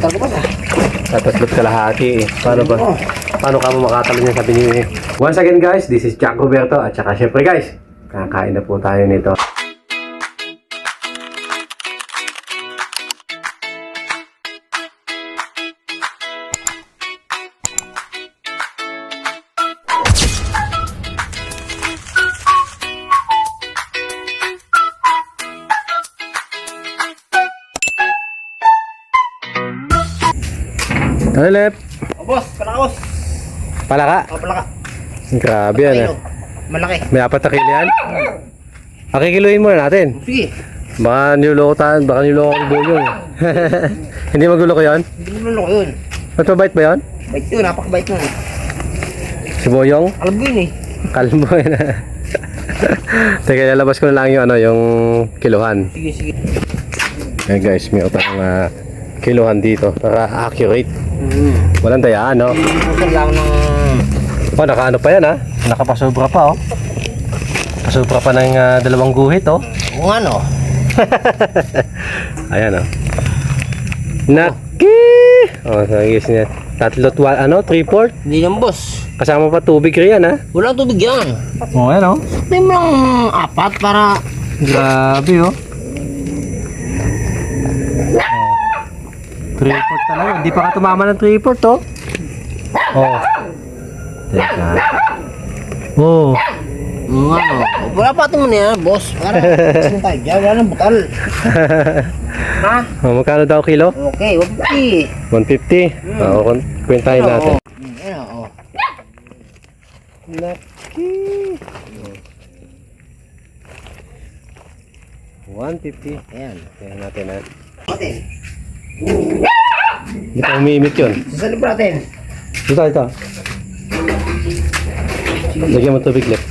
butal ko pa. Tatatlot kalahati eh. Paano ba? Paano ka mo makatalo niya sabi niyo eh. Once again guys, this is Jack Roberto. At saka syempre guys, kakain na po tayo nito. Ano Lep? Oh, boss, palakos. Palaka? Oh, palaka. Grabe yan eh. Malaki. May 4 na kilo yan? Akikiluhin muna natin. Sige. Baka niloloko tayo, baka niloloko ang bulo yun. Hindi magulo ko yun? Hindi mo lulok yun. Ba't mabait ba yun? Bait yun, napakabait yun. Si Boyong? Alam ko yun eh. Kalmo yun. Teka, lalabas ko na lang yung, yung kiluhan. Sige, sige. Okay guys, may utang kiluhan dito para accurate. Walang dayaan, no? Pusag lang ng... Oh, nakaano pa yan, ha? Nakapasobra pa, oh. Pasobra pa ng 2 guhit, oh. Kung ano? Ayan, oh. Naki! Oh, guys niya. 3/4? Hindi lang, boss. Kasama pa tubig riyan, ha? Walang tubig yan. Oh, ayan, oh. May mga 4 para... Grabe, oh. 3/4 talaga. Hindi pa ka tumama ng 3/4, oh. Oh. Teka. Oh. Ano? Wala pa ito muna yan, boss. Para saan tayo dyan? Wala nang butal. Ha? Oh, magkano daw kilo? Okay, 150. 150. Oo, kwentahin natin. Ayan, oo. Laki. 150. Ayan. Tingnan natin, ha. Natin. Hindi pa umiimik yun. Sasalip natin. Ito. Lagyan mo tubig, Lep.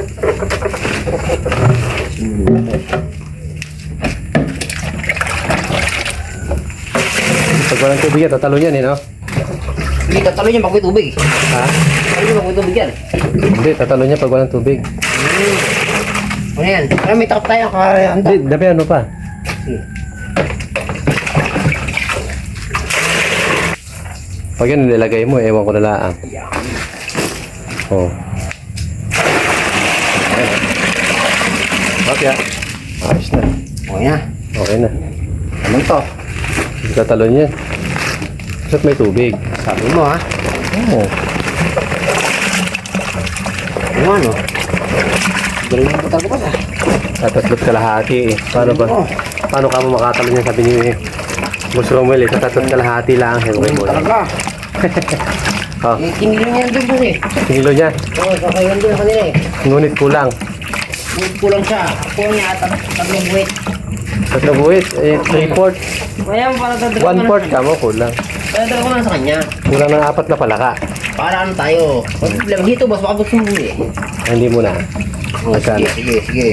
Pag walang tubig yan, tatalo yan, eh, no? Hindi, tatalo niya pag may tubig. Ha? Tatalo niya pag may tubig yan. Hindi, tatalo niya pag walang tubig. Ano yan? Kaya may takap tayo. Handa. Hindi, dabi ano pa? Sige. Pag yan nilagay mo, ewan ko na lang. Oh. Okay, ayos na. Okay na. Okay na. Anong to? Hindi tatalon yan. Basta't may tubig. Sabi mo ha? Oo. Ano ano? Galing yung butal ko pa sa. Tatatlot kalahati eh. Paano ba? Paano ka mo makatalo niya sabi ni Boss Romel eh. Tatatlot kalahati lang. Talaga. Oh. Eh, kinilo niya doon boss eh. Kinilo niya. Oo, kakayan doon kanila eh. Ngunit kulang. Kulang siya. Kulang niya at tatlong buwit. 3 buwit. Eh, 3/4. Kaya mo para dadala 1/4 ka mo kulang. Kaya dala ko na sa kanya. Kulang ng 4 na palaka. Para ano tayo? Wala problema dito boss, baka gusto mo eh. Hindi mo na. Oh, sige, sige, sige.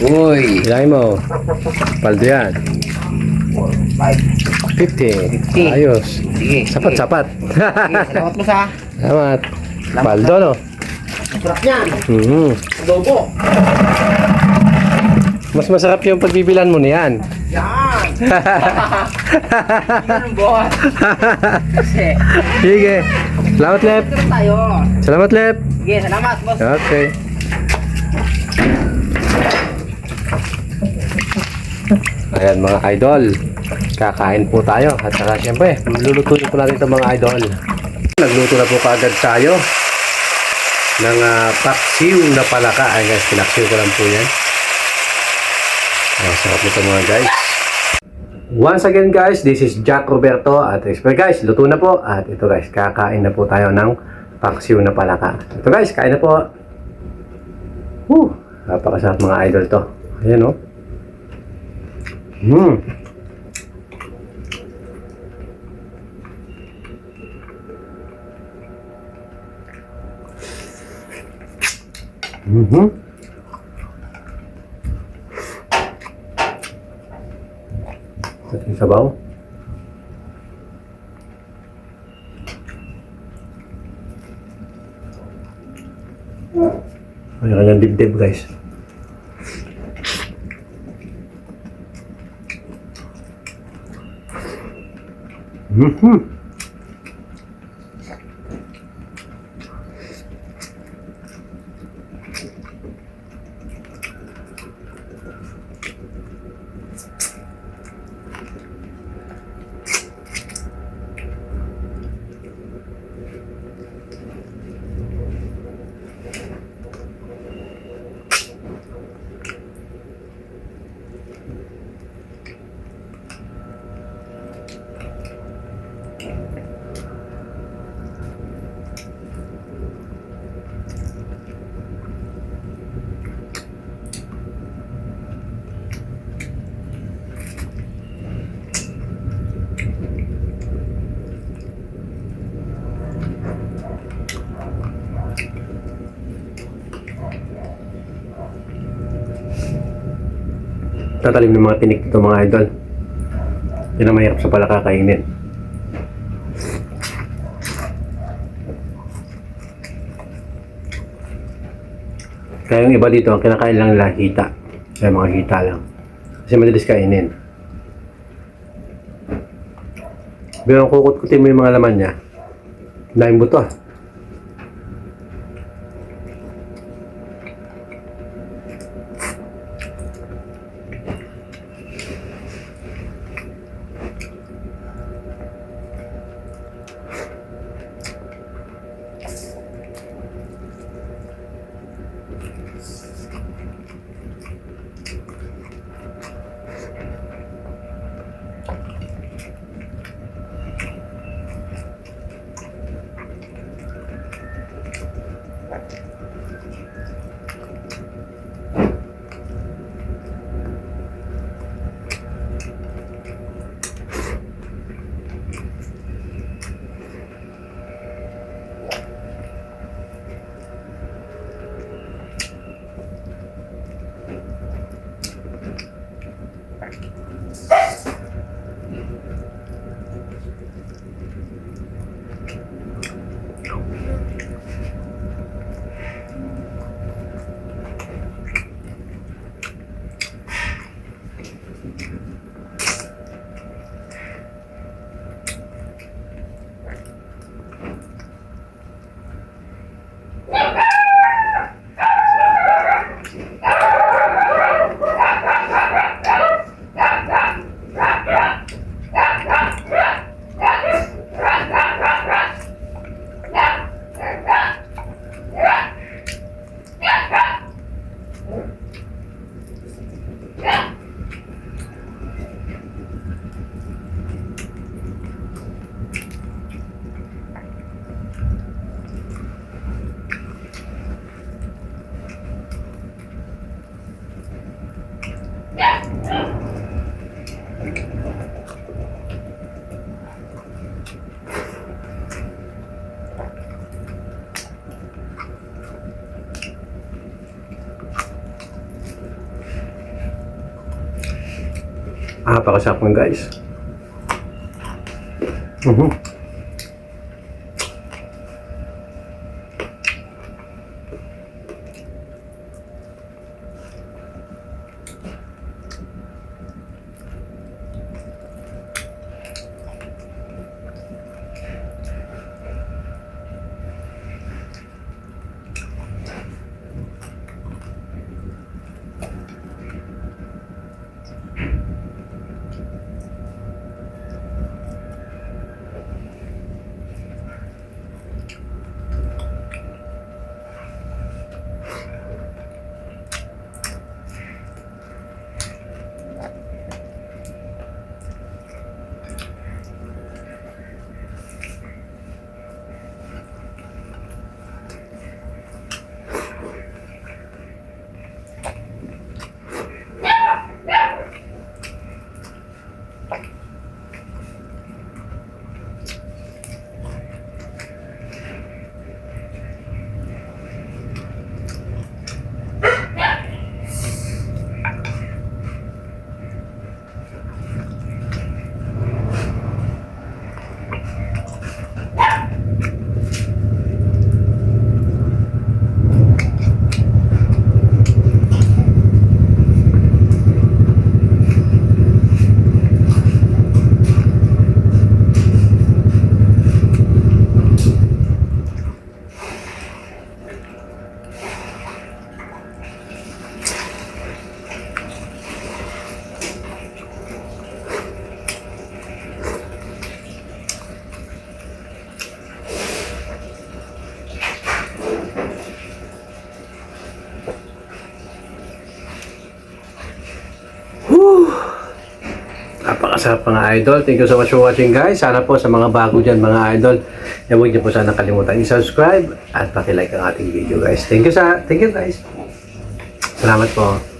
Uy. Ilangin mo. Paldo yan. 5. 50. 50. Ayos. Sige. Sapat, sapat. Sige, salamat mo sa. Salamat. Paldo, no? Sarap niyan. Adobo. Mas masarap yung pagbibilan mo niyan. Yan. Yan boss. Kasi. Sige. Salamat, Lep. Sarap tayo. Salamat, Lep. Sige, salamat boss. Okay. Ayan mga idol. Kakain po tayo. At saka syempre, lulutuin po natin itong mga idol. Nagluto na po kaagad tayo ng paksiw na palaka. Ay guys, pinaksiw ko lang po yan. Sarap nito mga guys. Once again guys, this is Jack Roberto. At expect guys, luto na po. At ito guys, kakain na po tayo ng paksiw na palaka. Ito guys, kain na po. Napakasarap mga idol to. Ayan o. Ating sabaw. May kanyang dibdib guys. Mhm. Tatalim ng mga tinik dito mga idol. Yan ang mahirap sa pala kakainin. Kaya yung iba dito, ang kinakain lang nila hita. Kaya mga hita lang. Kasi madalis kainin. Pero kung kukut-kutin mo yung mga laman niya, laing buto. Pakasarap ng guys. Napakasarap mga idol. Thank you so much for watching guys. Sana po sa mga bago dyan mga idol, huwag niyo po sana kalimutan i-subscribe at paki-like ang ating video guys. Thank you guys. Salamat po.